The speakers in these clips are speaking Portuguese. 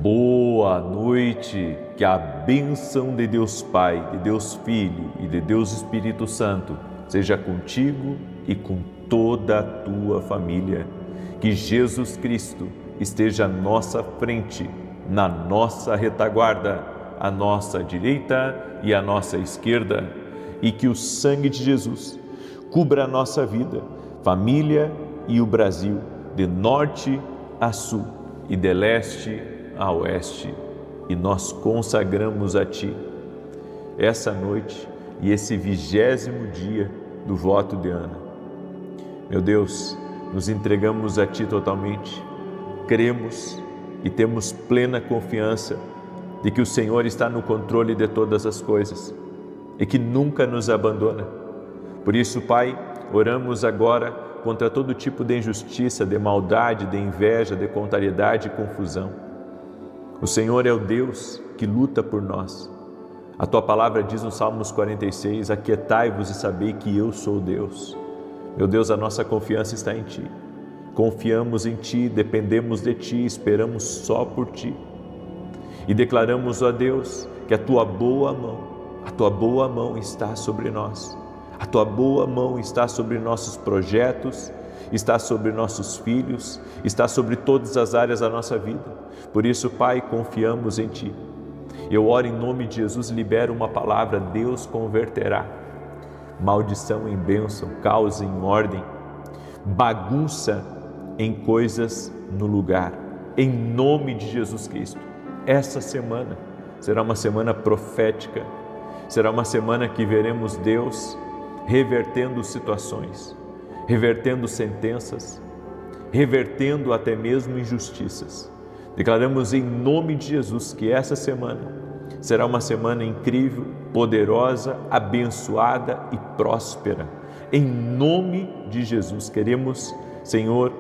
Boa noite, que a bênção de Deus Pai, de Deus Filho e de Deus Espírito Santo seja contigo e com toda a tua família. Que Jesus Cristo esteja à nossa frente, na nossa retaguarda, à nossa direita e à nossa esquerda, e que o sangue de Jesus cubra a nossa vida, família e o Brasil, de norte a sul e de leste a oeste, e nós consagramos a Ti essa noite e esse 20º dia do voto de Ana. Meu Deus, nos entregamos a Ti totalmente, cremos e temos plena confiança de que o Senhor está no controle de todas as coisas e que nunca nos abandona. Por isso, Pai, oramos agora contra todo tipo de injustiça, de maldade, de inveja, de contrariedade e confusão. O Senhor é o Deus que luta por nós. A Tua palavra diz no Salmos 46, aquietai-vos e sabei que eu sou Deus. Meu Deus, a nossa confiança está em Ti. Confiamos em Ti, dependemos de Ti, esperamos só por Ti. E declaramos, ó Deus, que a Tua boa mão está sobre nós. A Tua boa mão está sobre nossos projetos, está sobre nossos filhos, está sobre todas as áreas da nossa vida. Por isso, Pai, confiamos em Ti. Eu oro em nome de Jesus, libero uma palavra, Deus converterá maldição em bênção, caos em ordem, bagunça em coisas no lugar. Em nome de Jesus Cristo, essa semana será uma semana profética, será uma semana que veremos Deus revertendo situações, revertendo sentenças, revertendo até mesmo injustiças. Declaramos em nome de Jesus que essa semana será uma semana incrível, poderosa, abençoada e próspera. Em nome de Jesus, queremos, Senhor,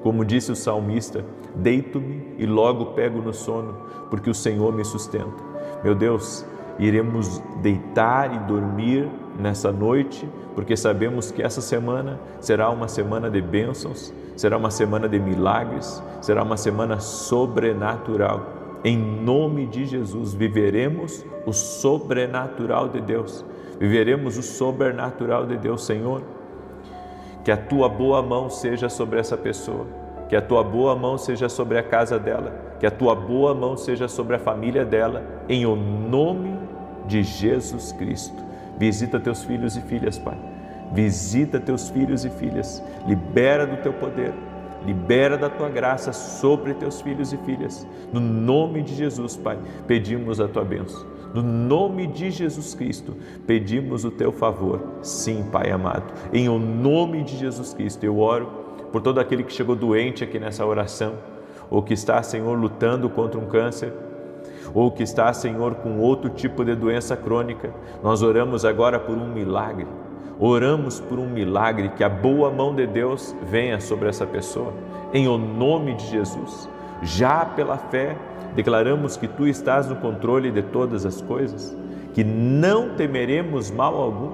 como disse o salmista, deito-me e logo pego no sono, porque o Senhor me sustenta. Meu Deus, iremos deitar e dormir nessa noite, porque sabemos que essa semana será uma semana de bênçãos, será uma semana de milagres, será uma semana sobrenatural. Em nome de Jesus, viveremos o sobrenatural de Deus, viveremos o sobrenatural de Deus, Senhor. Que a Tua boa mão seja sobre essa pessoa, que a Tua boa mão seja sobre a casa dela, que a Tua boa mão seja sobre a família dela, em o nome de Jesus Cristo. Visita Teus filhos e filhas, Pai. Visita Teus filhos e filhas. Libera do Teu poder. Libera da Tua graça sobre Teus filhos e filhas. No nome de Jesus, Pai, pedimos a Tua bênção. No nome de Jesus Cristo, pedimos o Teu favor. Sim, Pai amado. Em o nome de Jesus Cristo, eu oro por todo aquele que chegou doente aqui nessa oração, ou que está, Senhor, lutando contra um câncer, ou que está, Senhor, com outro tipo de doença crônica. Nós oramos agora por um milagre. Oramos por um milagre, que a boa mão de Deus venha sobre essa pessoa, em o nome de Jesus. Já pela fé, declaramos que Tu estás no controle de todas as coisas, que não temeremos mal algum,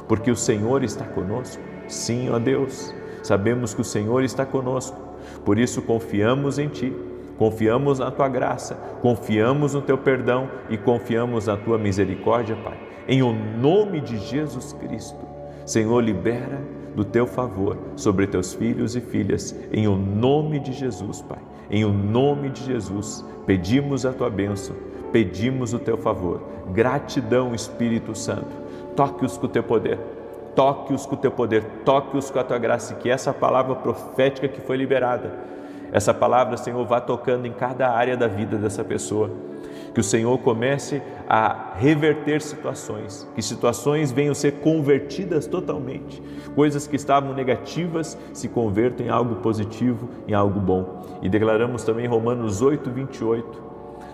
porque o Senhor está conosco. Sim, ó Deus, sabemos que o Senhor está conosco, por isso confiamos em Ti. Confiamos na Tua graça, confiamos no Teu perdão e confiamos na Tua misericórdia, Pai. Em o nome de Jesus Cristo, Senhor, libera do Teu favor sobre Teus filhos e filhas. Em o nome de Jesus, Pai. Em o nome de Jesus, pedimos a Tua bênção, pedimos o Teu favor. Gratidão, Espírito Santo. Toque-os com o Teu poder. Toque-os com o Teu poder. Toque-os com a Tua graça. E que essa palavra profética que foi liberada, essa palavra, Senhor, vá tocando em cada área da vida dessa pessoa. Que o Senhor comece a reverter situações, que situações venham ser convertidas totalmente. Coisas que estavam negativas se convertam em algo positivo, em algo bom. E declaramos também Romanos 8:28.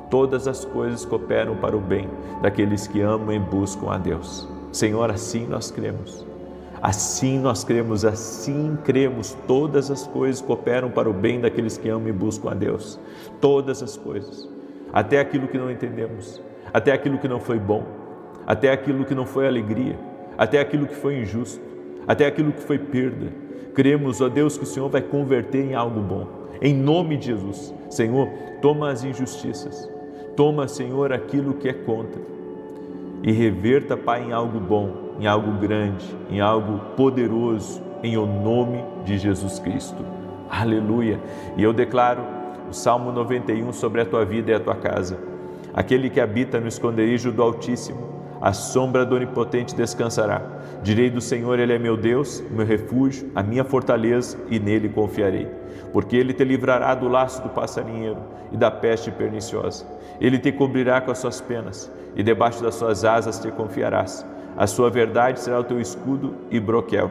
Todas as coisas cooperam para o bem daqueles que amam e buscam a Deus. Senhor, assim nós cremos. Assim nós cremos, assim cremos, todas as coisas cooperam para o bem daqueles que amam e buscam a Deus. Todas as coisas, até aquilo que não entendemos, até aquilo que não foi bom, até aquilo que não foi alegria, até aquilo que foi injusto, até aquilo que foi perda, Cremos, ó Deus, que o Senhor vai converter em algo bom. Em nome de Jesus. Senhor, toma as injustiças. Toma, Senhor, aquilo que é contra. E reverta, Pai, em algo bom, em algo grande, em algo poderoso, em o nome de Jesus Cristo. Aleluia. E eu declaro o Salmo 91 sobre a tua vida e a tua casa. Aquele que habita no esconderijo do Altíssimo, a sombra do Onipotente descansará. Direi do Senhor, Ele é meu Deus, meu refúgio, a minha fortaleza, e nele confiarei. Porque Ele te livrará do laço do passarinheiro e da peste perniciosa. Ele te cobrirá com as suas penas, e debaixo das suas asas te confiarás. A sua verdade será o teu escudo e broquel.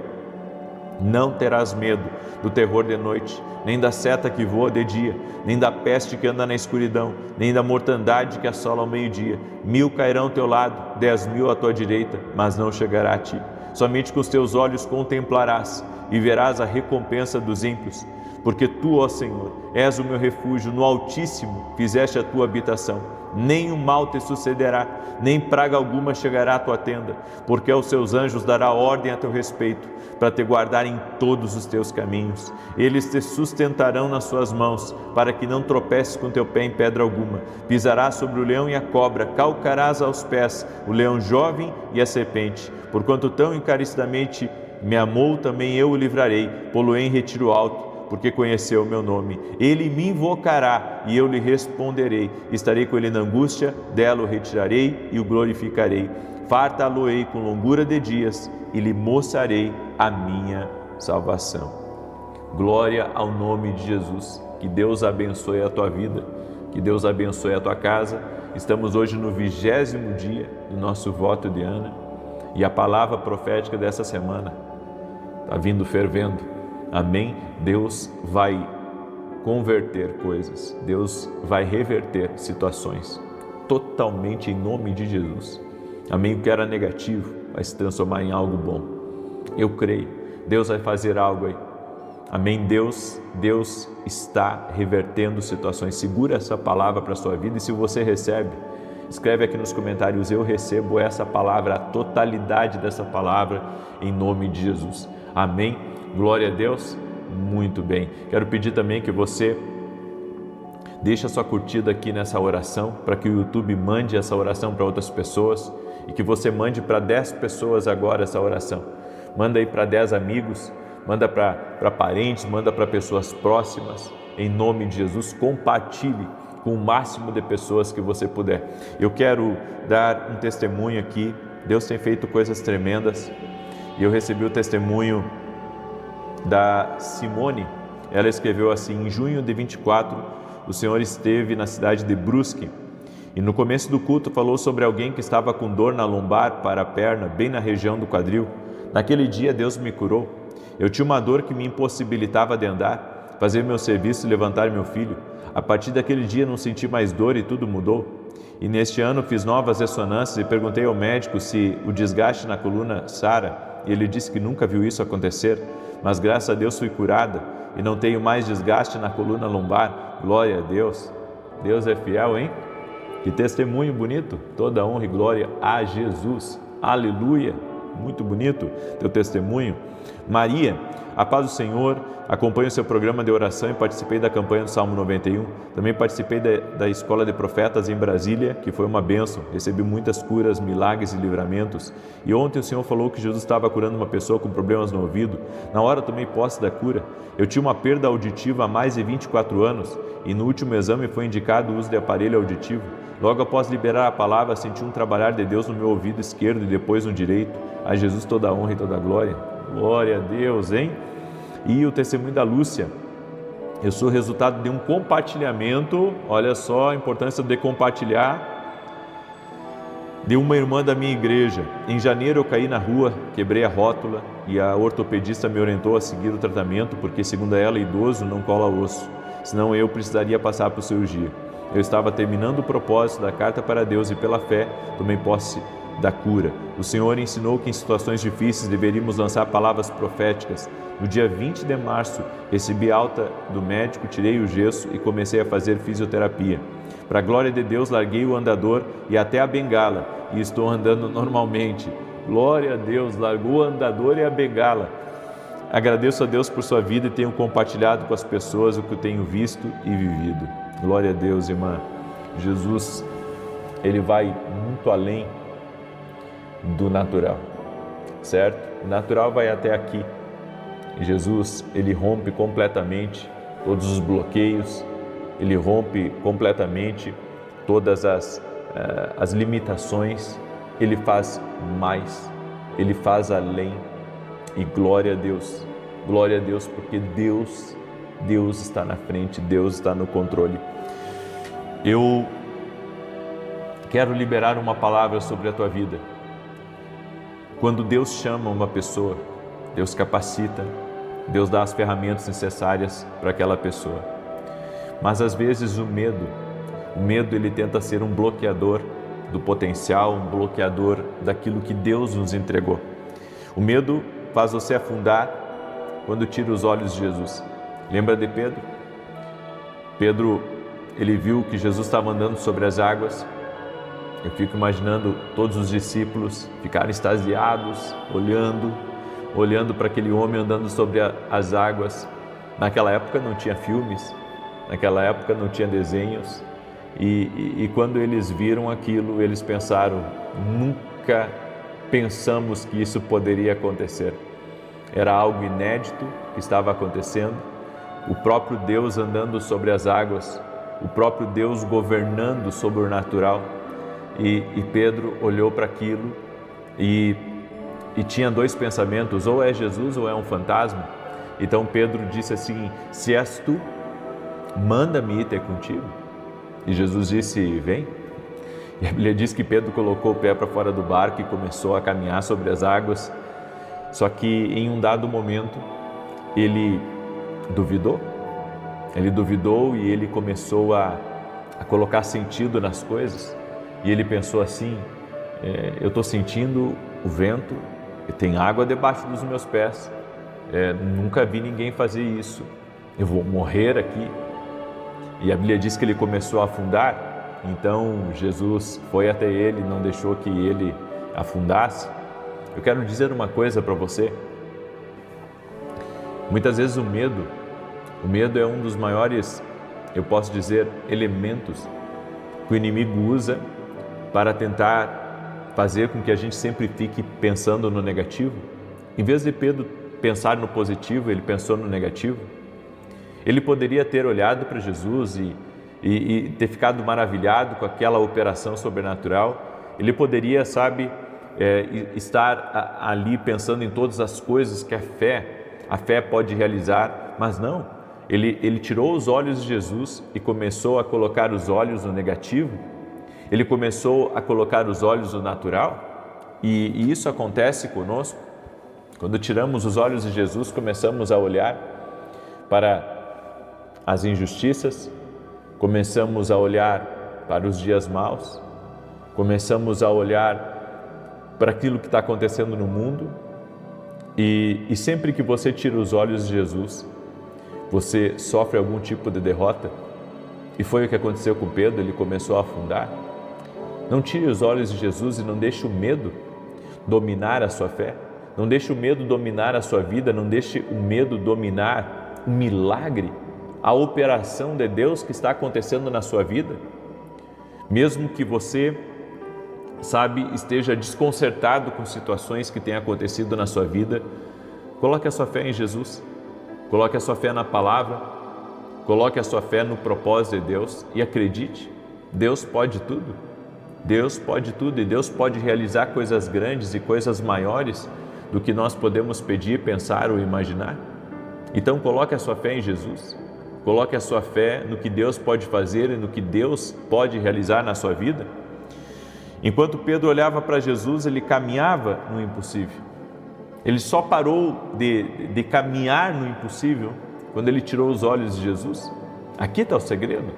Não terás medo do terror de noite, nem da seta que voa de dia, nem da peste que anda na escuridão, nem da mortandade que assola ao meio-dia. 1000 cairão ao teu lado, 10.000 à tua direita, mas não chegará a ti. Somente com os teus olhos contemplarás e verás a recompensa dos ímpios. Porque tu, ó Senhor, és o meu refúgio, no Altíssimo fizeste a tua habitação. Nenhum mal te sucederá, nem praga alguma chegará à tua tenda, porque aos seus anjos dará ordem a teu respeito, para te guardar em todos os teus caminhos. Eles te sustentarão nas suas mãos, para que não tropeces com teu pé em pedra alguma. Pisarás sobre o leão e a cobra, calcarás aos pés o leão jovem e a serpente. Porquanto tão encarecidamente me amou, também eu o livrarei, pô-lo-ei em retiro alto, porque conheceu o meu nome. Ele me invocará e eu lhe responderei. Estarei com ele na angústia, dela o retirarei e o glorificarei. Fartá-lo-ei com longura de dias e lhe mostrarei a minha salvação. Glória ao nome de Jesus. Que Deus abençoe a tua vida, que Deus abençoe a tua casa. Estamos hoje no 20º dia do nosso voto de Ana e a palavra profética dessa semana está vindo fervendo. Amém? Deus vai converter coisas, Deus vai reverter situações, totalmente em nome de Jesus. Amém? O que era negativo vai se transformar em algo bom. Eu creio, Deus vai fazer algo aí. Amém? Deus está revertendo situações. Segura essa palavra para a sua vida e se você recebe, escreve aqui nos comentários, eu recebo essa palavra, a totalidade dessa palavra, em nome de Jesus. Amém? Glória a Deus. Muito bem. Quero pedir também que você deixe a sua curtida aqui nessa oração, para que o YouTube mande essa oração para outras pessoas e que você mande para 10 pessoas agora essa oração. Manda aí para 10 amigos, manda para parentes, manda para pessoas próximas. Em nome de Jesus, compartilhe com o máximo de pessoas que você puder. Eu quero dar um testemunho aqui. Deus tem feito coisas tremendas e eu recebi o testemunho da Simone. Ela escreveu assim: em junho de 24, o Senhor esteve na cidade de Brusque e no começo do culto falou sobre alguém que estava com dor na lombar para a perna, bem na região do quadril. Naquele dia Deus me curou. Eu tinha uma dor que me impossibilitava de andar, fazer meu serviço e levantar meu filho. A partir daquele dia não senti mais dor e tudo mudou. E neste ano fiz novas ressonâncias e perguntei ao médico se o desgaste na coluna sara, e ele disse que nunca viu isso acontecer. Mas graças a Deus fui curada e não tenho mais desgaste na coluna lombar. Glória a Deus. Deus é fiel, hein? Que testemunho bonito. Toda honra e glória a Jesus. Aleluia. Muito bonito teu testemunho. Maria, a paz do Senhor. Acompanho o seu programa de oração e participei da campanha do Salmo 91. Também participei da Escola de Profetas em Brasília, que foi uma bênção. Recebi muitas curas, milagres e livramentos. E ontem o Senhor falou que Jesus estava curando uma pessoa com problemas no ouvido. Na hora eu tomei posse da cura. Eu tinha uma perda auditiva há mais de 24 anos e no último exame foi indicado o uso de aparelho auditivo. Logo após liberar a palavra, senti um trabalhar de Deus no meu ouvido esquerdo e depois no direito. A Jesus toda a honra e toda a glória. Glória a Deus, hein? E o testemunho da Lúcia. Eu sou resultado de um compartilhamento, olha só a importância de compartilhar, de uma irmã da minha igreja. Em janeiro eu caí na rua, quebrei a rótula e a ortopedista me orientou a seguir o tratamento, porque segundo ela, idoso não cola osso, senão eu precisaria passar por cirurgia. Eu estava terminando o propósito da carta para Deus e pela fé tomei posse da cura. O Senhor ensinou que em situações difíceis deveríamos lançar palavras proféticas. No dia 20 de março, recebi alta do médico, tirei o gesso e comecei a fazer fisioterapia. Para a glória de Deus, larguei o andador e até a bengala e estou andando normalmente. Glória a Deus, largou o andador e a bengala. agradeço a Deus por sua vida e tenho compartilhado com as pessoas o que eu tenho visto e vivido. Glória a Deus, irmã. Jesus, Ele vai muito além do natural, certo? O natural vai até aqui. E Jesus, Ele rompe completamente todos os bloqueios, Ele rompe completamente todas as limitações, Ele faz mais, Ele faz além. E glória a Deus, porque Deus está na frente, Deus está no controle. Eu quero liberar uma palavra sobre a tua vida. Quando Deus chama uma pessoa, Deus capacita, Deus dá as ferramentas necessárias para aquela pessoa. Mas às vezes o medo ele tenta ser um bloqueador do potencial, um bloqueador daquilo que Deus nos entregou. O medo faz você afundar quando tira os olhos de Jesus. Lembra de Pedro? Pedro, ele viu que Jesus estava andando sobre as águas. Eu fico imaginando todos os discípulos ficarem extasiados, olhando para aquele homem andando sobre as águas. Naquela época não tinha filmes, naquela época não tinha desenhos. E quando eles viram aquilo, eles pensaram, nunca pensamos que isso poderia acontecer. Era algo inédito que estava acontecendo. O próprio Deus andando sobre as águas, o próprio Deus governando sobre o natural. E Pedro olhou para aquilo e tinha dois pensamentos, ou é Jesus ou é um fantasma. Então Pedro disse assim, se és tu, manda-me ir ter contigo. E Jesus disse, vem. E a Bíblia diz que Pedro colocou o pé para fora do barco e começou a caminhar sobre as águas. Só que em um dado momento ele duvidou e ele começou a colocar sentido nas coisas. E ele pensou assim, eu estou sentindo o vento, tem água debaixo dos meus pés, nunca vi ninguém fazer isso, eu vou morrer aqui. E a Bíblia diz que ele começou a afundar. Então Jesus foi até ele, não deixou que ele afundasse. Eu quero dizer uma coisa para você. Muitas vezes o medo é um dos maiores, eu posso dizer, elementos que o inimigo usa para tentar fazer com que a gente sempre fique pensando no negativo. Em vez de Pedro pensar no positivo, ele pensou no negativo. Ele poderia ter olhado para Jesus e ter ficado maravilhado com aquela operação sobrenatural. Ele poderia, estar ali pensando em todas as coisas que a fé pode realizar, mas não. Ele tirou os olhos de Jesus e começou a colocar os olhos no negativo. Ele começou a colocar os olhos no natural. E isso acontece conosco. Quando tiramos os olhos de Jesus, começamos a olhar para as injustiças, começamos a olhar para os dias maus, começamos a olhar para aquilo que está acontecendo no mundo e sempre que você tira os olhos de Jesus, você sofre algum tipo de derrota. E foi o que aconteceu com Pedro, ele começou a afundar. Não tire os olhos de Jesus e não deixe o medo dominar a sua fé, não deixe o medo dominar a sua vida, não deixe o medo dominar o milagre, a operação de Deus que está acontecendo na sua vida. Mesmo que você, esteja desconcertado com situações que têm acontecido na sua vida, coloque a sua fé em Jesus, coloque a sua fé na palavra, coloque a sua fé no propósito de Deus e acredite, Deus pode tudo. Deus pode tudo e Deus pode realizar coisas grandes e coisas maiores do que nós podemos pedir, pensar ou imaginar. Então coloque a sua fé em Jesus. Coloque a sua fé no que Deus pode fazer e no que Deus pode realizar na sua vida. Enquanto Pedro olhava para Jesus, ele caminhava no impossível. Ele só parou de caminhar no impossível quando ele tirou os olhos de Jesus. Aqui está o segredo.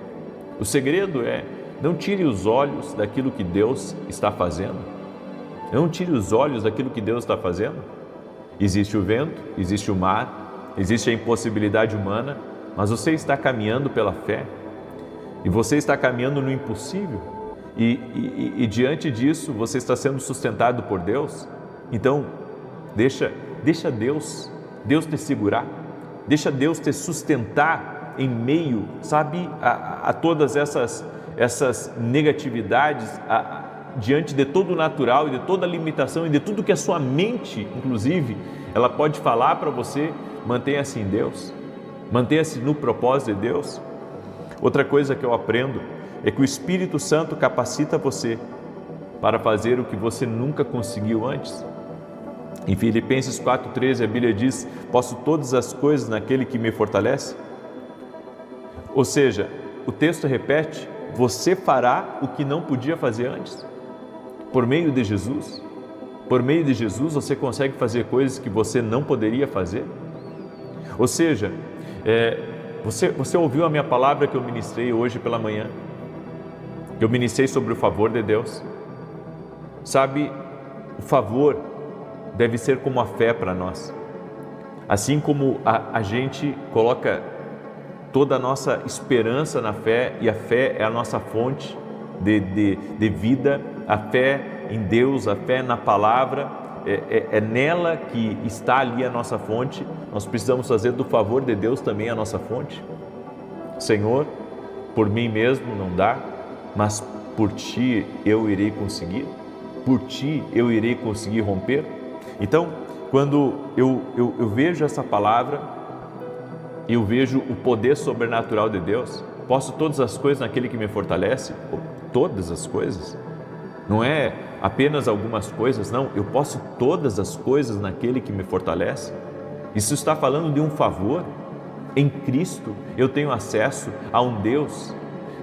O segredo é, não tire os olhos daquilo que Deus está fazendo. Não tire os olhos daquilo que Deus está fazendo. Existe o vento, existe o mar, existe a impossibilidade humana, mas você está caminhando pela fé e você está caminhando no impossível e diante disso você está sendo sustentado por Deus. Então deixa Deus Deus te segurar, deixa Deus te sustentar em meio, sabe, a todas essas negatividades, diante de todo o natural e de toda a limitação e de tudo que a sua mente, inclusive, ela pode falar para você. Mantenha-se em Deus, mantenha-se no propósito de Deus. Outra coisa que eu aprendo é que o Espírito Santo capacita você para fazer o que você nunca conseguiu antes. Em Filipenses 4,13 a Bíblia diz: posso todas as coisas naquele que me fortalece. Ou seja, o texto repete: você fará o que não podia fazer antes. Por meio de Jesus, você consegue fazer coisas que você não poderia fazer. Ou seja, você ouviu a minha palavra que eu ministrei hoje pela manhã? Eu ministrei sobre o favor de Deus. Sabe, o favor deve ser como a fé para nós. Assim como a gente coloca toda a nossa esperança na fé, e a fé é a nossa fonte de vida, a fé em Deus, a fé na palavra, é nela que está ali a nossa fonte. Nós precisamos fazer do favor de Deus também a nossa fonte. Senhor, por mim mesmo não dá, mas por Ti eu irei conseguir, por Ti eu irei conseguir romper. Então, quando eu vejo essa palavra, eu vejo o poder sobrenatural de Deus. Posso todas as coisas naquele que me fortalece. Todas as coisas, não é apenas algumas coisas, não, eu posso todas as coisas naquele que me fortalece. Isso está falando de um favor. Em Cristo eu tenho acesso a um Deus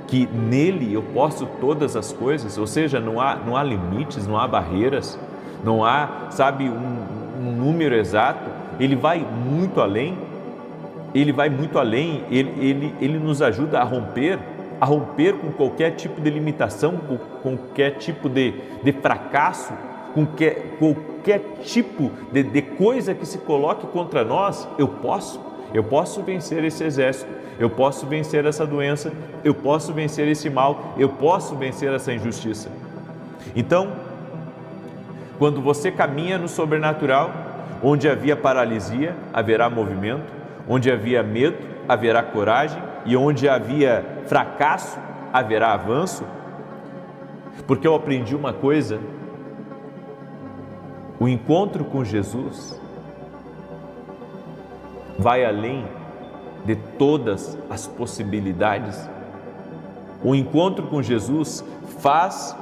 que nele eu posso todas as coisas, ou seja, não há limites, não há barreiras, não há, sabe, um número exato. Ele vai muito além, ele nos ajuda a romper com qualquer tipo de limitação, com qualquer tipo de fracasso, com qualquer tipo de coisa que se coloque contra nós. Eu posso vencer esse exército, eu posso vencer essa doença, eu posso vencer esse mal, eu posso vencer essa injustiça. Então, quando você caminha no sobrenatural, onde havia paralisia, haverá movimento, onde havia medo, haverá coragem, e onde havia fracasso, haverá avanço. Porque eu aprendi uma coisa: o encontro com Jesus vai além de todas as possibilidades. O encontro com Jesus faz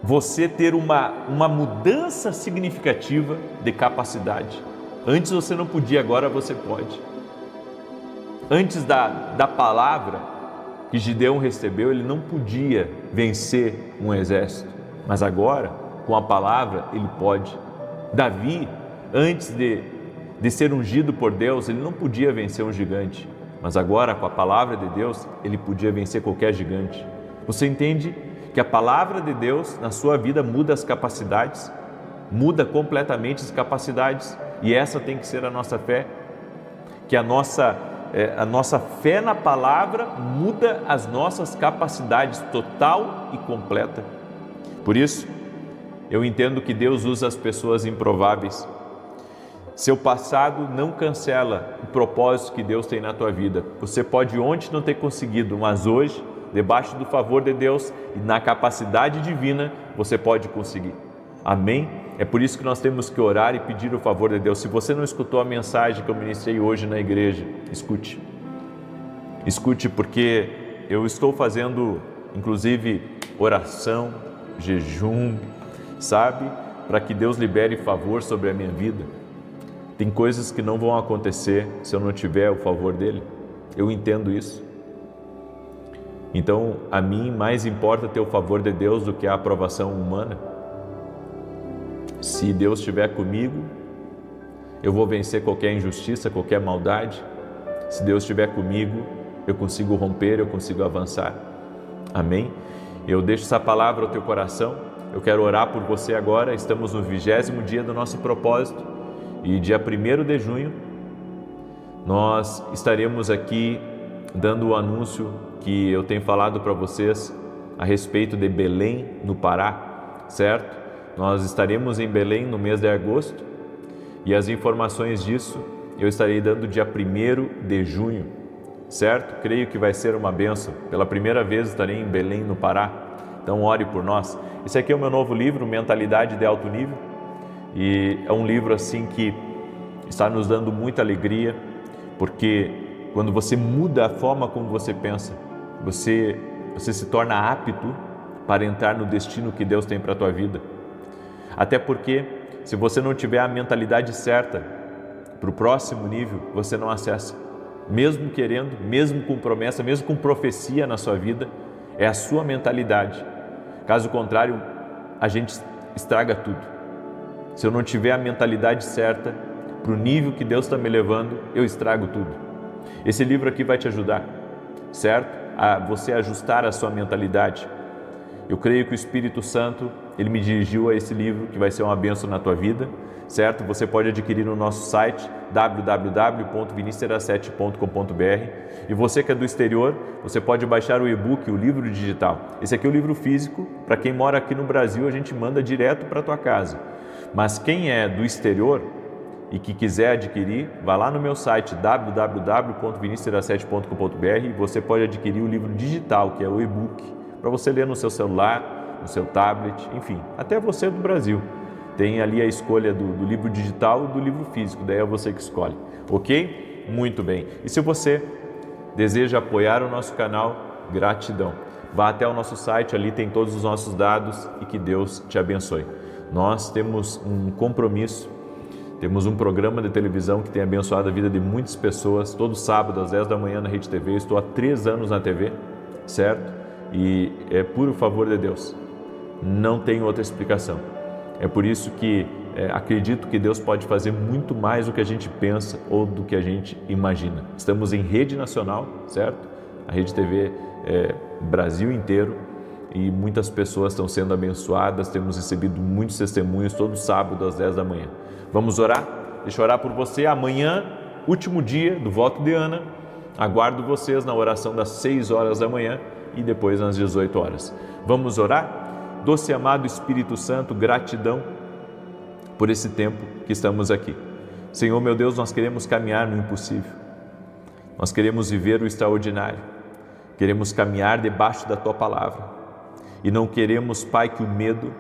você ter uma mudança significativa de capacidade. Antes você não podia, agora você pode. Antes da palavra que Gideão recebeu, ele não podia vencer um exército, mas agora, com a palavra, ele pode. Davi, antes de ser ungido por Deus, ele não podia vencer um gigante, mas agora, com a palavra de Deus, ele podia vencer qualquer gigante. Você entende que a palavra de Deus na sua vida muda as capacidades, muda completamente as capacidades, e essa tem que ser a nossa fé, que a nossa fé na palavra muda as nossas capacidades total e completa. Por isso, eu entendo que Deus usa as pessoas improváveis. Seu passado não cancela o propósito que Deus tem na tua vida. Você pode ontem não ter conseguido, mas hoje, debaixo do favor de Deus e na capacidade divina, você pode conseguir. Amém? É por isso que nós temos que orar e pedir o favor de Deus. Se você não escutou a mensagem que eu ministrei hoje na igreja, escute. Escute, porque eu estou fazendo, inclusive, oração, jejum, sabe? Para que Deus libere favor sobre a minha vida. Tem coisas que não vão acontecer se eu não tiver o favor dele. Eu entendo isso. Então, a mim mais importa ter o favor de Deus do que a aprovação humana. Se Deus estiver comigo, eu vou vencer qualquer injustiça, qualquer maldade. Se Deus estiver comigo, eu consigo romper, eu consigo avançar. Amém? Eu deixo essa palavra ao teu coração. Eu quero orar por você agora. Estamos no 20º dia do nosso propósito e dia 1º de junho nós estaremos aqui dando o anúncio que eu tenho falado para vocês a respeito de Belém, no Pará, certo? Nós estaremos em Belém no mês de agosto E as informações disso eu estarei dando dia 1º de junho, certo? Creio que vai ser uma bênção. Pela primeira vez estarei em Belém, no Pará. Então ore por nós. Esse aqui é o meu novo livro, Mentalidade de Alto Nível. E é um livro assim que está nos dando muita alegria, porque quando você muda a forma como você pensa, você se torna apto para entrar no destino que Deus tem para a tua vida. Até porque, se você não tiver a mentalidade certa para o próximo nível, você não acessa. Mesmo querendo, mesmo com promessa, mesmo com profecia na sua vida, é a sua mentalidade. Caso contrário, a gente estraga tudo. Se eu não tiver a mentalidade certa para o nível que Deus está me levando, eu estrago tudo. Esse livro aqui vai te ajudar, certo? A você ajustar a sua mentalidade. Eu creio que o Espírito Santo, ele me dirigiu a esse livro que vai ser uma bênção na tua vida, certo? Você pode adquirir no nosso site www.vinicius07.com.br e você que é do exterior, você pode baixar o e-book, o livro digital. Esse aqui é o livro físico, para quem mora aqui no Brasil, a gente manda direto para a tua casa. Mas quem é do exterior e que quiser adquirir, vá lá no meu site www.vinicius07.com.br e você pode adquirir o livro digital, que é o e-book, para você ler no seu celular, no seu tablet, enfim, até você do Brasil. Tem ali a escolha do livro digital e do livro físico, daí é você que escolhe, ok? Muito bem. E se você deseja apoiar o nosso canal, gratidão. Vá até o nosso site, ali tem todos os nossos dados e que Deus te abençoe. Nós temos um compromisso, temos um programa de televisão que tem abençoado a vida de muitas pessoas, todo sábado às 10 da manhã na Rede TV. Eu estou há 3 anos na TV, certo? E é puro favor de Deus, não tem outra explicação. É por isso que acredito que Deus pode fazer muito mais do que a gente pensa ou do que a gente imagina. Estamos em rede nacional, certo? A Rede TV é Brasil inteiro e muitas pessoas estão sendo abençoadas. Temos recebido muitos testemunhos todo sábado às 10 da manhã. Vamos orar? Deixa eu orar por você. Amanhã, último dia do voto de Ana. Aguardo vocês na oração das 6 horas da manhã e depois nas 18 horas. Vamos orar? Doce e amado Espírito Santo, gratidão por esse tempo que estamos aqui. Senhor, meu Deus, nós queremos caminhar no impossível. Nós queremos viver o extraordinário. Queremos caminhar debaixo da Tua palavra. E não queremos, Pai, que o medo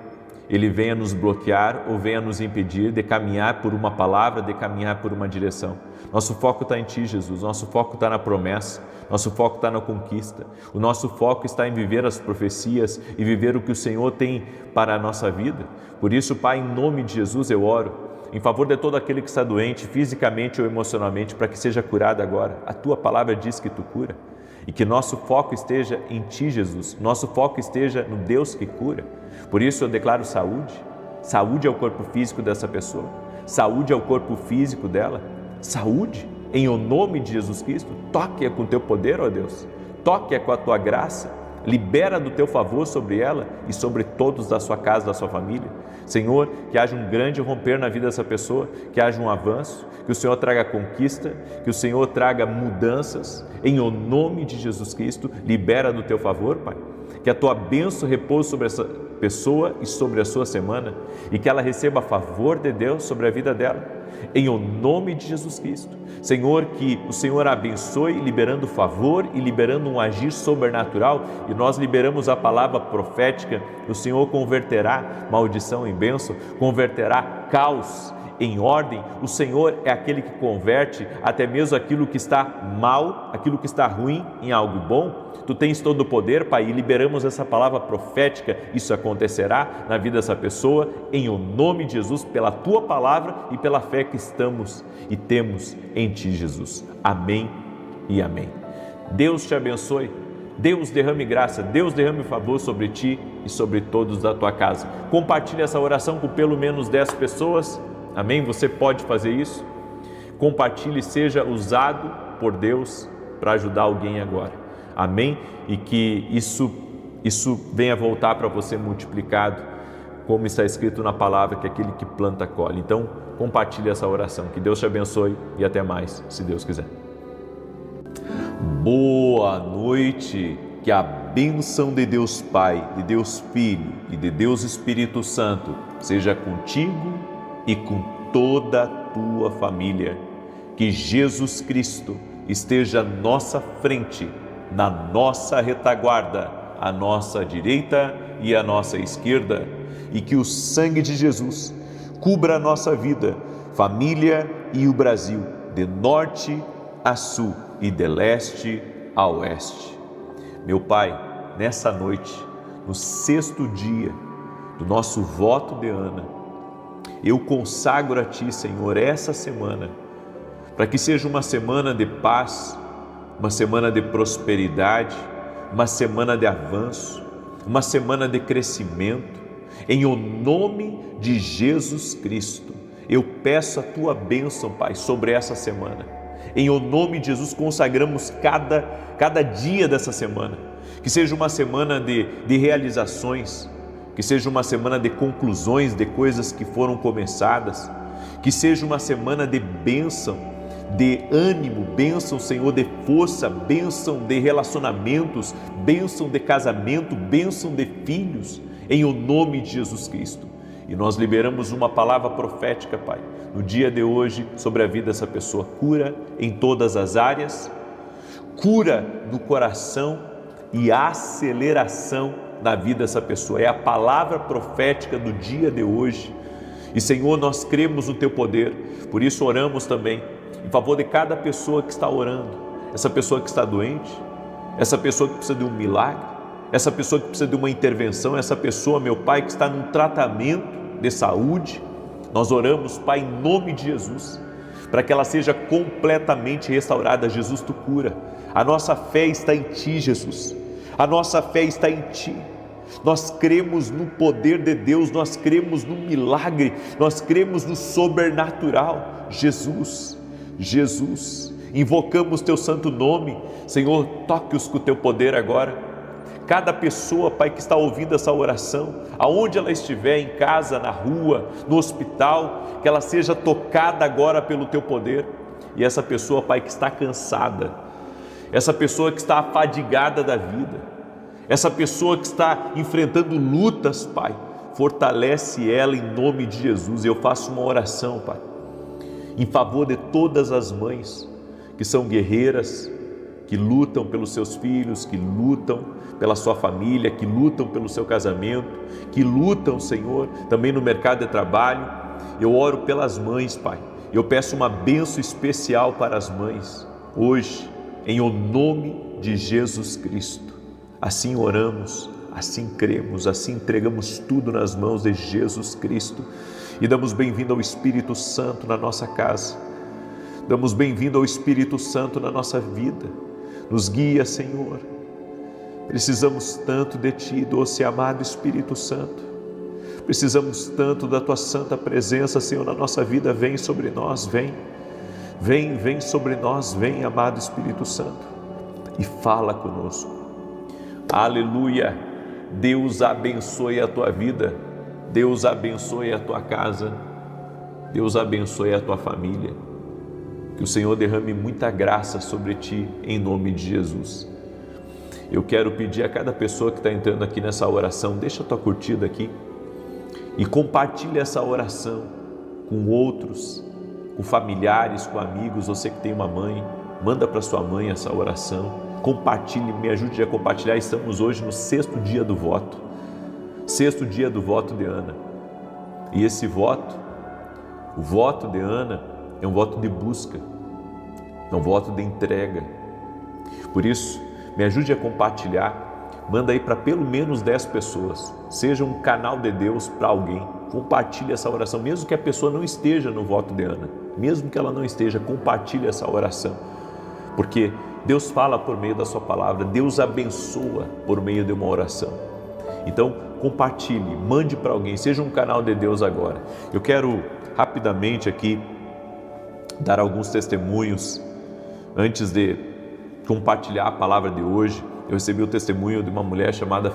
ele venha nos bloquear ou venha nos impedir de caminhar por uma palavra, de caminhar por uma direção. Nosso foco está em Ti, Jesus. Nosso foco está na promessa. Nosso foco está na conquista. O nosso foco está em viver as profecias e viver o que o Senhor tem para a nossa vida. Por isso, Pai, em nome de Jesus eu oro em favor de todo aquele que está doente, fisicamente ou emocionalmente, para que seja curado agora. A Tua palavra diz que Tu cura. E que nosso foco esteja em Ti, Jesus. Nosso foco esteja no Deus que cura. Por isso eu declaro saúde. Saúde ao corpo físico dessa pessoa. Saúde ao corpo físico dela. Saúde em o nome de Jesus Cristo. Toque-a com Teu poder, ó Deus. Toque-a com a Tua graça. Libera do Teu favor sobre ela e sobre todos da sua casa, da sua família. Senhor, que haja um grande romper na vida dessa pessoa, que haja um avanço, que o Senhor traga conquista, que o Senhor traga mudanças, em o nome de Jesus Cristo. Libera do Teu favor, Pai, que a Tua bênção repouse sobre essa pessoa e sobre a sua semana, e que ela receba favor de Deus sobre a vida dela, em o nome de Jesus Cristo. Senhor, que o Senhor abençoe, liberando favor e liberando um agir sobrenatural, e nós liberamos a palavra profética. O Senhor converterá maldição em bênção, converterá caos em ordem. O Senhor é aquele que converte até mesmo aquilo que está mal, aquilo que está ruim em algo bom. Tu tens todo o poder, Pai, e liberamos essa palavra profética. Isso acontecerá na vida dessa pessoa, em o nome de Jesus, pela Tua palavra e pela fé que estamos e temos em Ti, Jesus. Amém e amém. Deus te abençoe. Deus derrame graça, Deus derrame favor sobre ti e sobre todos da tua casa. Compartilhe essa oração com pelo menos 10 pessoas. Amém? Você pode fazer isso. Compartilhe, seja usado por Deus para ajudar alguém agora. Amém? E que isso venha voltar para você multiplicado, como está escrito na palavra, que aquele que planta colhe. Então, compartilhe essa oração. Que Deus te abençoe e até mais, se Deus quiser. Boa noite. Que a bênção de Deus Pai, de Deus Filho e de Deus Espírito Santo seja contigo e com toda a tua família. Que Jesus Cristo esteja à nossa frente, na nossa retaguarda, à nossa direita e à nossa esquerda, e que o sangue de Jesus cubra a nossa vida, família e o Brasil, de norte a sul e de leste a oeste. Meu Pai, nessa noite, no 6º dia do nosso voto de Ana, eu consagro a Ti, Senhor, essa semana, para que seja uma semana de paz, uma semana de prosperidade, uma semana de avanço, uma semana de crescimento. Em o nome de Jesus Cristo, eu peço a Tua bênção, Pai, sobre essa semana. Em o nome de Jesus, consagramos cada dia dessa semana. Que seja uma semana de realizações, que seja uma semana de conclusões de coisas que foram começadas, que seja uma semana de bênção, de ânimo, bênção, Senhor, de força, bênção de relacionamentos, bênção de casamento, bênção de filhos, em o nome de Jesus Cristo. E nós liberamos uma palavra profética, Pai, no dia de hoje, sobre a vida dessa pessoa. Cura em todas as áreas, cura no coração e aceleração na vida dessa pessoa. É a palavra profética do dia de hoje. E, Senhor, nós cremos no Teu poder, por isso oramos também em favor de cada pessoa que está orando, essa pessoa que está doente, essa pessoa que precisa de um milagre, essa pessoa que precisa de uma intervenção, essa pessoa, meu Pai, que está num tratamento de saúde. Nós oramos, Pai, em nome de Jesus, para que ela seja completamente restaurada. Jesus, Tu cura. A nossa fé está em Ti, Jesus. A nossa fé está em Ti. Nós cremos no poder de Deus, nós cremos no milagre, nós cremos no sobrenatural. Jesus, invocamos Teu santo nome. Senhor, toque-os com o Teu poder agora. Cada pessoa, Pai, que está ouvindo essa oração, aonde ela estiver, em casa, na rua, no hospital, que ela seja tocada agora pelo Teu poder. E essa pessoa, Pai, que está cansada, essa pessoa que está afadigada da vida, essa pessoa que está enfrentando lutas, Pai, fortalece ela em nome de Jesus. Eu faço uma oração, Pai, em favor de todas as mães que são guerreiras, que lutam pelos seus filhos, que lutam pela sua família, que lutam pelo seu casamento, que lutam, Senhor, também no mercado de trabalho. Eu oro pelas mães, Pai. Eu peço uma bênção especial para as mães, hoje, em o nome de Jesus Cristo. Assim oramos, assim cremos, assim entregamos tudo nas mãos de Jesus Cristo e damos bem-vindo ao Espírito Santo na nossa casa. Damos bem-vindo ao Espírito Santo na nossa vida. Nos guia, Senhor. Precisamos tanto de Ti, doce e amado Espírito Santo. Precisamos tanto da Tua santa presença, Senhor, na nossa vida. Vem sobre nós, vem sobre nós, vem, amado Espírito Santo, e fala conosco. Aleluia! Deus abençoe a tua vida, Deus abençoe a tua casa, Deus abençoe a tua família. Que o Senhor derrame muita graça sobre ti, em nome de Jesus. Eu quero pedir a cada pessoa que está entrando aqui nessa oração, deixa a tua curtida aqui e compartilha essa oração com outros, com familiares, com amigos. Você que tem uma mãe, manda para sua mãe essa oração, compartilhe, me ajude a compartilhar. Estamos hoje no 6º dia do voto, 6º dia do voto de Ana, e esse voto, o voto de Ana, é um voto de busca, é um voto de entrega. Por isso, me ajude a compartilhar, manda aí para pelo menos 10 pessoas, seja um canal de Deus para alguém. Compartilhe essa oração, mesmo que a pessoa não esteja no voto de Ana, mesmo que ela não esteja, compartilhe essa oração, porque Deus fala por meio da sua palavra, Deus abençoa por meio de uma oração. Então, compartilhe, mande para alguém, seja um canal de Deus agora. Eu quero rapidamente aqui dar alguns testemunhos. Antes de compartilhar a palavra de hoje, eu recebi o testemunho de uma mulher chamada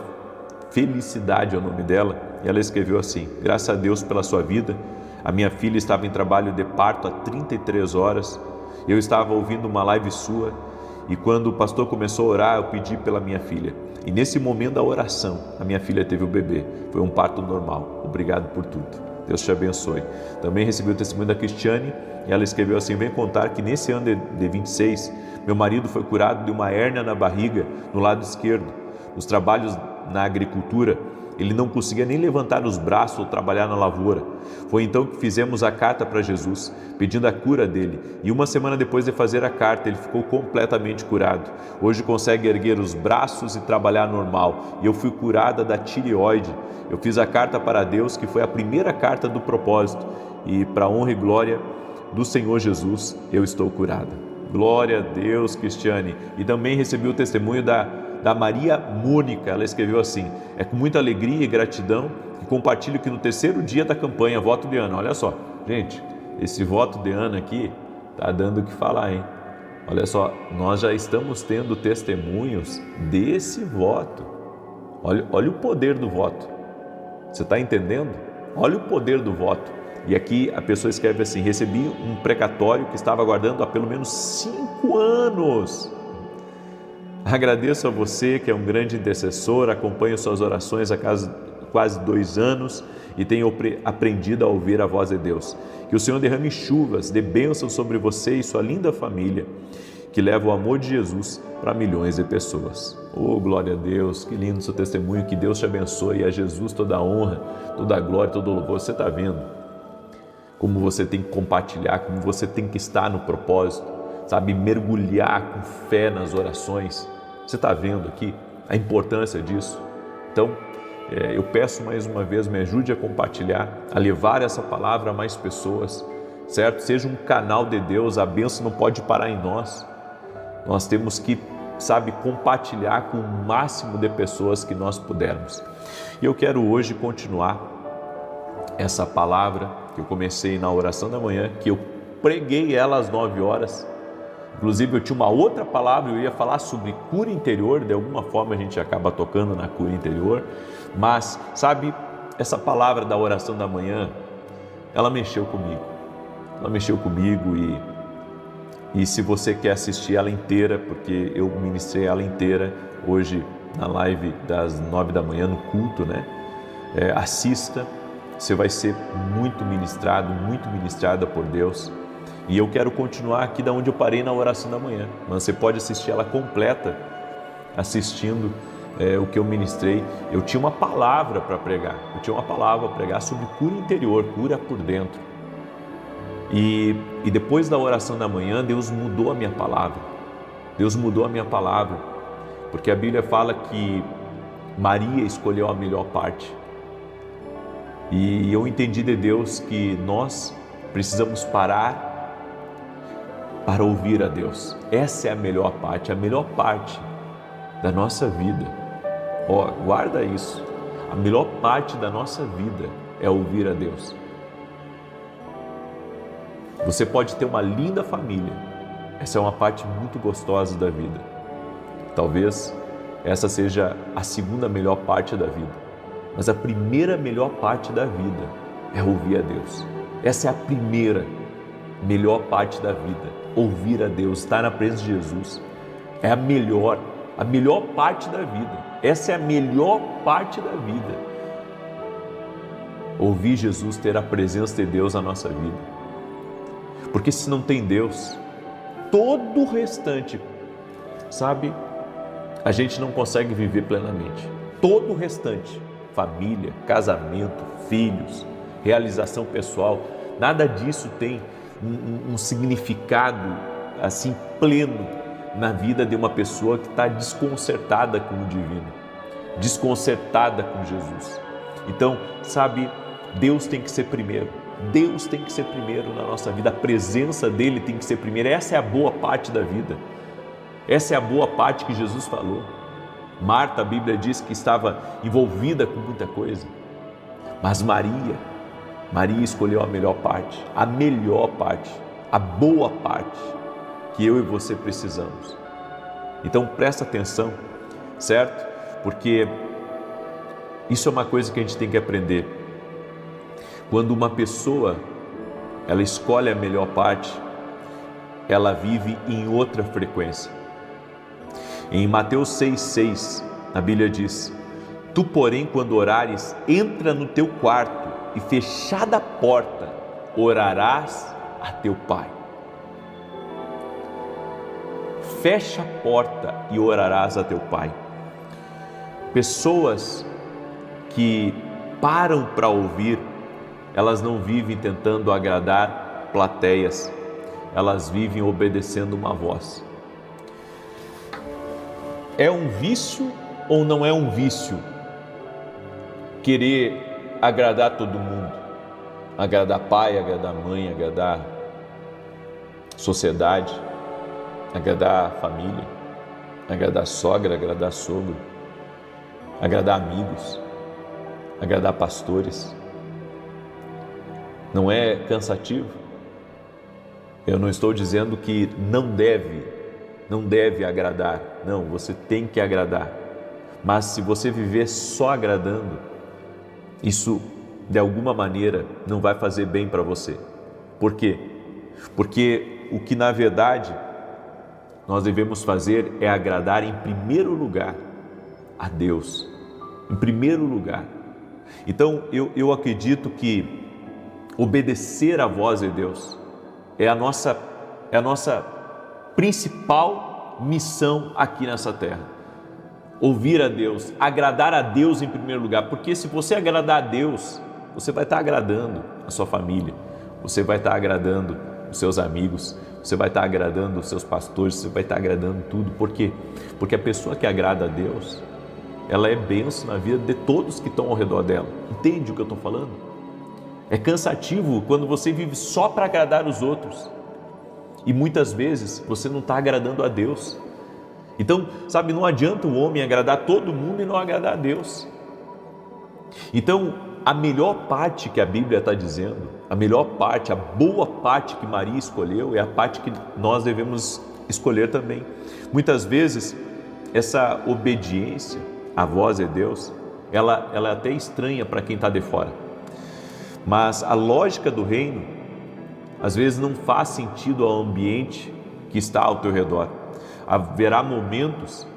Felicidade, é o nome dela, e ela escreveu assim: graças a Deus pela sua vida, a minha filha estava em trabalho de parto há 33 horas, eu estava ouvindo uma live sua, e quando o pastor começou a orar, eu pedi pela minha filha, e nesse momento da oração, a minha filha teve o bebê, foi um parto normal, obrigado por tudo. Deus te abençoe. Também recebi o testemunho da Cristiane, e ela escreveu assim: vem contar que nesse ano de 26, meu marido foi curado de uma hérnia na barriga, no lado esquerdo. Nos trabalhos na agricultura, ele não conseguia nem levantar os braços ou trabalhar na lavoura. Foi então que fizemos a carta para Jesus, pedindo a cura dele. E uma semana depois de fazer a carta, ele ficou completamente curado. Hoje consegue erguer os braços e trabalhar normal. E eu fui curada da tireoide. Eu fiz a carta para Deus, que foi a primeira carta do propósito. E para a honra e glória do Senhor Jesus, eu estou curada. Glória a Deus, Cristiane. E também recebi o testemunho da Maria Mônica. Ela escreveu assim: é com muita alegria e gratidão que compartilho que no terceiro dia da campanha Voto de Ana, olha só, gente, esse voto de Ana aqui tá dando o que falar, hein? Olha só, nós já estamos tendo testemunhos desse voto. Olha o poder do voto. Você está entendendo? Olha o poder do voto. E aqui a pessoa escreve assim: recebi um precatório que estava aguardando há pelo menos 5 anos. Agradeço a você que é um grande intercessor, acompanho suas orações há quase 2 anos e tenho aprendido a ouvir a voz de Deus. Que o Senhor derrame chuvas de bênçãos sobre você e sua linda família, que leva o amor de Jesus para milhões de pessoas. Oh, glória a Deus, que lindo seu testemunho, que Deus te abençoe, e a Jesus toda a honra, toda a glória, todo o louvor. Você está vendo como você tem que compartilhar, como você tem que estar no propósito, sabe, mergulhar com fé nas orações. Você está vendo aqui a importância disso? Então, eu peço mais uma vez, me ajude a compartilhar, a levar essa palavra a mais pessoas, certo? Seja um canal de Deus, a bênção não pode parar em nós. Nós temos que, sabe, compartilhar com o máximo de pessoas que nós pudermos. E eu quero hoje continuar essa palavra que eu comecei na oração da manhã, que eu preguei ela às 9 horas. Inclusive eu tinha uma outra palavra, eu ia falar sobre cura interior, de alguma forma a gente acaba tocando na cura interior, mas sabe, essa palavra da oração da manhã, ela mexeu comigo e se você quer assistir ela inteira, porque eu ministrei ela inteira hoje na live das 9 da manhã no culto, né? Assista, você vai ser muito ministrado, muito ministrada por Deus. E eu quero continuar aqui da onde eu parei na oração da manhã, mas você pode assistir ela completa, assistindo o que eu ministrei. Eu tinha uma palavra para pregar, sobre cura interior, cura por dentro. E depois da oração da manhã, Deus mudou a minha palavra, porque a Bíblia fala que Maria escolheu a melhor parte. E eu entendi de Deus que nós precisamos parar para ouvir a Deus. Essa é a melhor parte da nossa vida. Guarda isso. A melhor parte da nossa vida é ouvir a Deus. Você pode ter uma linda família. Essa é uma parte muito gostosa da vida. Talvez essa seja a segunda melhor parte da vida. Mas a primeira melhor parte da vida é ouvir a Deus. Essa é a primeira melhor parte da vida. Ouvir a Deus, estar na presença de Jesus, é a melhor parte da vida. Essa é a melhor parte da vida. Ouvir Jesus, ter a presença de Deus na nossa vida. Porque se não tem Deus, todo o restante, sabe, a gente não consegue viver plenamente. Todo o restante, família, casamento, filhos, realização pessoal, nada disso tem um significado assim pleno na vida de uma pessoa que está desconcertada com o divino, desconcertada com Jesus. Então, sabe, Deus tem que ser primeiro na nossa vida, a presença dele tem que ser primeiro. Essa é a boa parte da vida, essa é a boa parte que Jesus falou. Marta, a Bíblia diz que estava envolvida com muita coisa, mas Maria escolheu a melhor parte, a boa parte que eu e você precisamos. Então presta atenção, certo? Porque isso é uma coisa que a gente tem que aprender. Quando uma pessoa, ela escolhe a melhor parte, ela vive em outra frequência. Em Mateus 6,6, a Bíblia diz: tu, porém, quando orares, entra no teu quarto e fechada a porta, orarás a teu pai. Fecha a porta e orarás a teu pai. Pessoas que param para ouvir, elas não vivem tentando agradar plateias, elas vivem obedecendo uma voz. É um vício ou não é um vício querer agradar todo mundo? Agradar pai, agradar mãe, agradar sociedade, agradar família, agradar sogra, agradar sogro, agradar amigos, agradar pastores. Não é cansativo? Eu não estou dizendo que não deve agradar. Não, você tem que agradar. Mas se você viver só agradando, isso de alguma maneira não vai fazer bem para você. Por quê? Porque o que na verdade nós devemos fazer é agradar em primeiro lugar a Deus. Em primeiro lugar. Então eu acredito que obedecer à voz de Deus é a nossa principal missão aqui nessa terra. Ouvir a Deus, agradar a Deus em primeiro lugar, porque se você agradar a Deus, você vai estar agradando a sua família, você vai estar agradando os seus amigos, você vai estar agradando os seus pastores, você vai estar agradando tudo. Por quê? Porque a pessoa que agrada a Deus, ela é bênção na vida de todos que estão ao redor dela. Entende o que eu estou falando? É cansativo quando você vive só para agradar os outros e muitas vezes você não está agradando a Deus. Então, sabe, não adianta o homem agradar todo mundo e não agradar a Deus. Então, a melhor parte que a Bíblia está dizendo, a melhor parte, a boa parte que Maria escolheu é a parte que nós devemos escolher também. Muitas vezes, essa obediência à voz de Deus, ela é até estranha para quem está de fora. Mas a lógica do reino, às vezes não faz sentido ao ambiente que está ao teu redor. Haverá momentos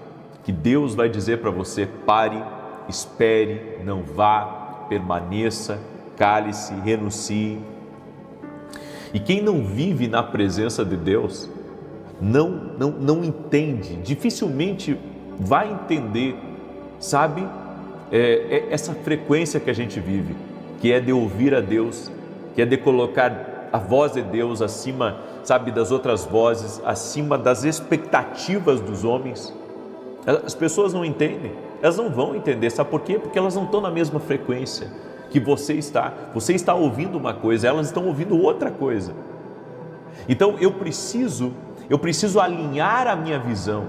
que Deus vai dizer para você: pare, espere, não vá, permaneça, cale-se, renuncie. E quem não vive na presença de Deus, não entende, dificilmente vai entender, sabe, essa frequência que a gente vive, que é de ouvir a Deus, que é de colocar a voz de Deus acima, sabe, das outras vozes, acima das expectativas dos homens. As pessoas não entendem, elas não vão entender, sabe por quê? Porque elas não estão na mesma frequência que você está ouvindo uma coisa, elas estão ouvindo outra coisa. Então eu preciso alinhar a minha visão,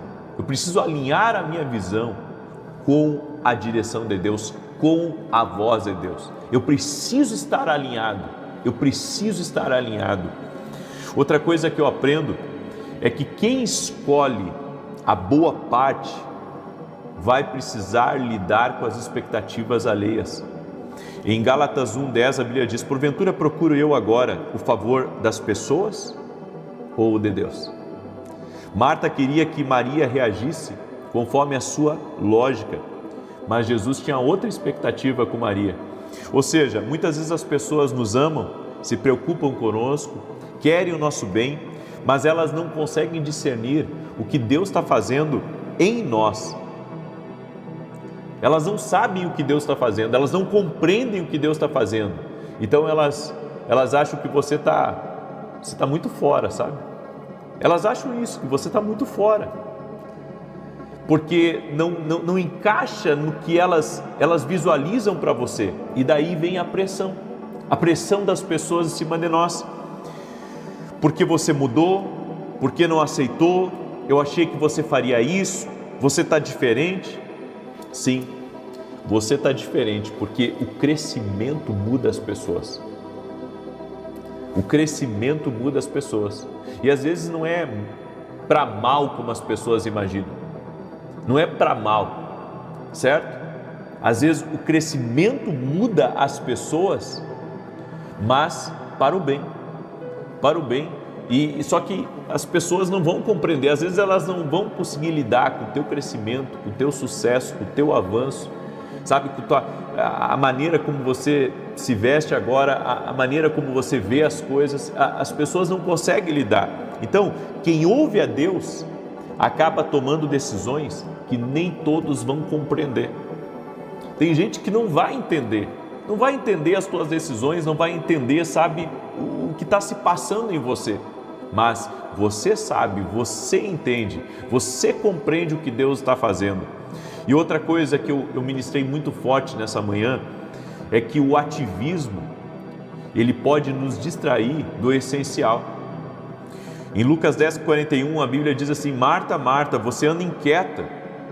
com a direção de Deus, com a voz de Deus. Eu preciso estar alinhado. Outra coisa que eu aprendo é que quem escolhe a boa parte vai precisar lidar com as expectativas alheias. Em Gálatas 1:10 a Bíblia diz: porventura procuro eu agora o favor das pessoas ou o de Deus? Marta queria que Maria reagisse conforme a sua lógica, mas Jesus tinha outra expectativa com Maria. Ou seja, muitas vezes as pessoas nos amam, se preocupam conosco, querem o nosso bem, mas elas não conseguem discernir o que Deus está fazendo em nós. Elas não sabem o que Deus está fazendo, elas não compreendem o que Deus está fazendo. Então elas acham que você está muito fora, sabe? Elas acham isso, que você está muito fora, porque não encaixa no que elas visualizam para você. E daí vem a pressão das pessoas em cima de nós. Porque você mudou, porque não aceitou, eu achei que você faria isso, você está diferente. Sim, você está diferente porque o crescimento muda as pessoas. O crescimento muda as pessoas. E às vezes não é para mal como as pessoas imaginam. Não é para mal, certo? Às vezes o crescimento muda as pessoas, mas para o bem. E só que as pessoas não vão compreender, às vezes elas não vão conseguir lidar com o teu crescimento, com o teu sucesso, com o teu avanço, sabe? A maneira como você se veste agora, a maneira como você vê as coisas, as pessoas não conseguem lidar. Então, quem ouve a Deus acaba tomando decisões que nem todos vão compreender. Tem gente que não vai entender as tuas decisões, não vai entender, sabe, o que está se passando em você. Mas você sabe, você entende, você compreende o que Deus está fazendo. E outra coisa que eu ministrei muito forte nessa manhã é que o ativismo, ele pode nos distrair do essencial. Em Lucas 10:41, a Bíblia diz assim: Marta, Marta, você anda inquieta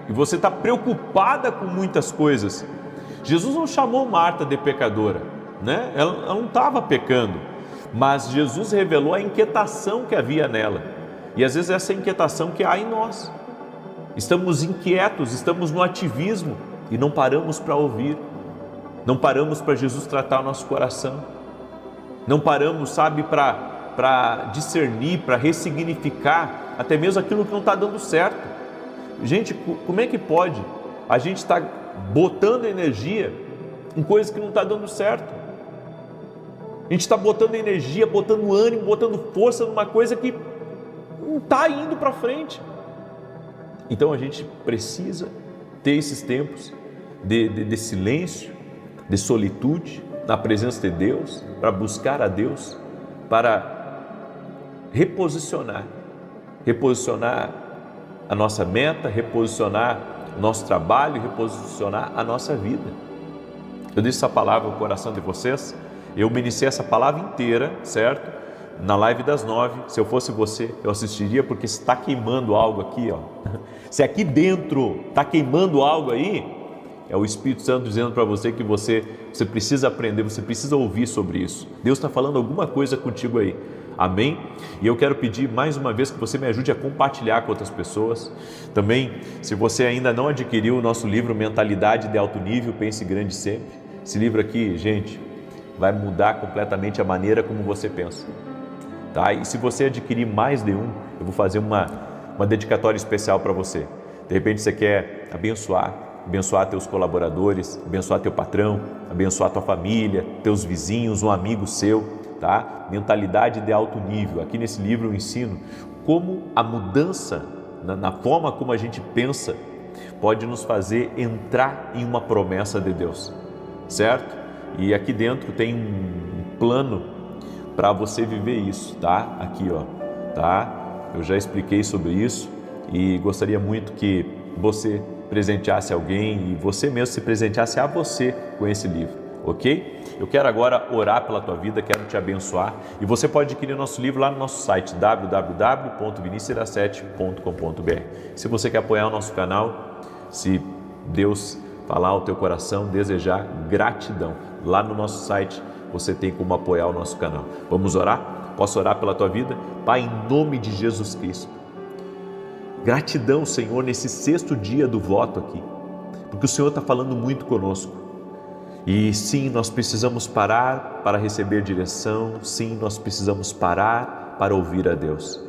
e você está preocupada com muitas coisas. Jesus não chamou Marta de pecadora, né? Ela não estava pecando, mas Jesus revelou a inquietação que havia nela. E às vezes essa inquietação que há em nós. Estamos inquietos, estamos no ativismo e não paramos para ouvir, não paramos para Jesus tratar o nosso coração, não paramos, sabe, para discernir, para ressignificar até mesmo aquilo que não está dando certo. Gente, como é que pode a gente estar botando energia em coisas que não está dando certo? A gente está botando energia, botando ânimo, botando força numa coisa que não está indo para frente. Então a gente precisa ter esses tempos de silêncio, de solitude, na presença de Deus, para buscar a Deus, para reposicionar a nossa meta, reposicionar o nosso trabalho, reposicionar a nossa vida. Eu disse essa palavra no coração de vocês, eu ministrei essa palavra inteira, certo? Na live das 9, se eu fosse você, eu assistiria, porque se está queimando algo aqui, ó. Se aqui dentro está queimando algo aí, é o Espírito Santo dizendo para você que você precisa aprender, você precisa ouvir sobre isso. Deus está falando alguma coisa contigo aí, amém? E eu quero pedir mais uma vez que você me ajude a compartilhar com outras pessoas. Também, se você ainda não adquiriu o nosso livro Mentalidade de Alto Nível, Pense Grande Sempre, esse livro aqui, gente, vai mudar completamente a maneira como você pensa. Tá? E se você adquirir mais de um, eu vou fazer uma dedicatória especial para você. De repente você quer abençoar teus colaboradores, abençoar teu patrão, abençoar tua família, teus vizinhos, um amigo seu, tá? Mentalidade de alto nível. Aqui nesse livro eu ensino como a mudança na forma como a gente pensa pode nos fazer entrar em uma promessa de Deus, certo? E aqui dentro tem um plano para você viver isso, tá? Aqui, ó, tá? Eu já expliquei sobre isso e gostaria muito que você presenteasse alguém e você mesmo se presenteasse a você com esse livro, ok? Eu quero agora orar pela tua vida, quero te abençoar e você pode adquirir o nosso livro lá no nosso site www.vinicius17.com.br. Se você quer apoiar o nosso canal, se Deus falar ao teu coração, desejar gratidão, lá no nosso site você tem como apoiar o nosso canal. Vamos orar? Posso orar pela tua vida? Pai, em nome de Jesus Cristo, gratidão, Senhor, nesse 6º dia do voto aqui, porque o Senhor está falando muito conosco. E sim, nós precisamos parar para receber direção, sim, nós precisamos parar para ouvir a Deus.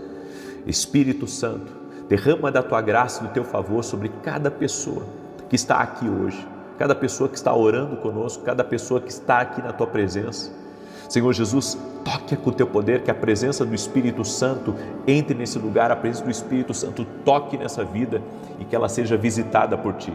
Espírito Santo, derrama da tua graça e do teu favor sobre cada pessoa que está aqui hoje, cada pessoa que está orando conosco, cada pessoa que está aqui na tua presença. Senhor Jesus, toque com o teu poder, que a presença do Espírito Santo entre nesse lugar, a presença do Espírito Santo toque nessa vida e que ela seja visitada por ti.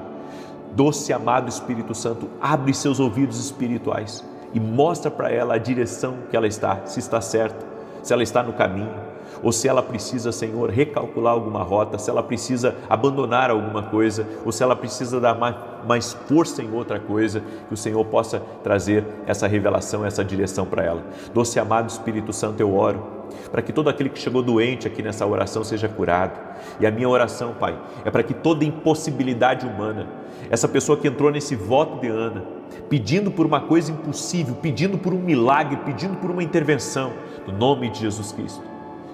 Doce amado Espírito Santo, abre seus ouvidos espirituais e mostra para ela a direção que ela está, se está certa, se ela está no caminho, ou se ela precisa, Senhor, recalcular alguma rota, se ela precisa abandonar alguma coisa, ou se ela precisa dar mais força em outra coisa, que o Senhor possa trazer essa revelação, essa direção para ela. Doce amado Espírito Santo, eu oro para que todo aquele que chegou doente aqui nessa oração seja curado. E a minha oração, Pai, é para que toda impossibilidade humana, essa pessoa que entrou nesse voto de Ana, pedindo por uma coisa impossível, pedindo por um milagre, pedindo por uma intervenção, no nome de Jesus Cristo,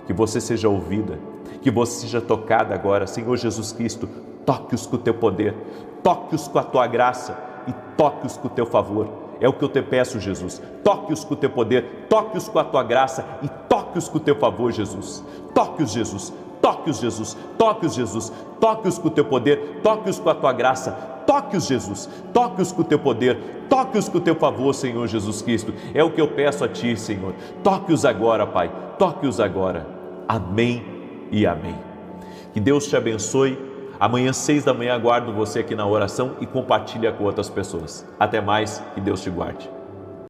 que você seja ouvida, que você seja tocada agora. Senhor Jesus Cristo, toque-os com o teu poder, toque-os com a tua graça e toque-os com o teu favor. É o que eu te peço, Jesus. Toque-os com o teu poder, toque-os com a tua graça e toque-os com o teu favor, Jesus. Toque-os, Jesus. Toque-os, Jesus. Toque-os, Jesus. Toque-os com o teu poder, toque-os com a tua graça. Toque-os, Jesus, toque-os com o teu poder, toque-os com o teu favor, Senhor Jesus Cristo. É o que eu peço a Ti, Senhor. Toque-os agora, Pai, toque-os agora. Amém e amém. Que Deus te abençoe. Amanhã, 6 da manhã, aguardo você aqui na oração e compartilha com outras pessoas. Até mais, que Deus te guarde.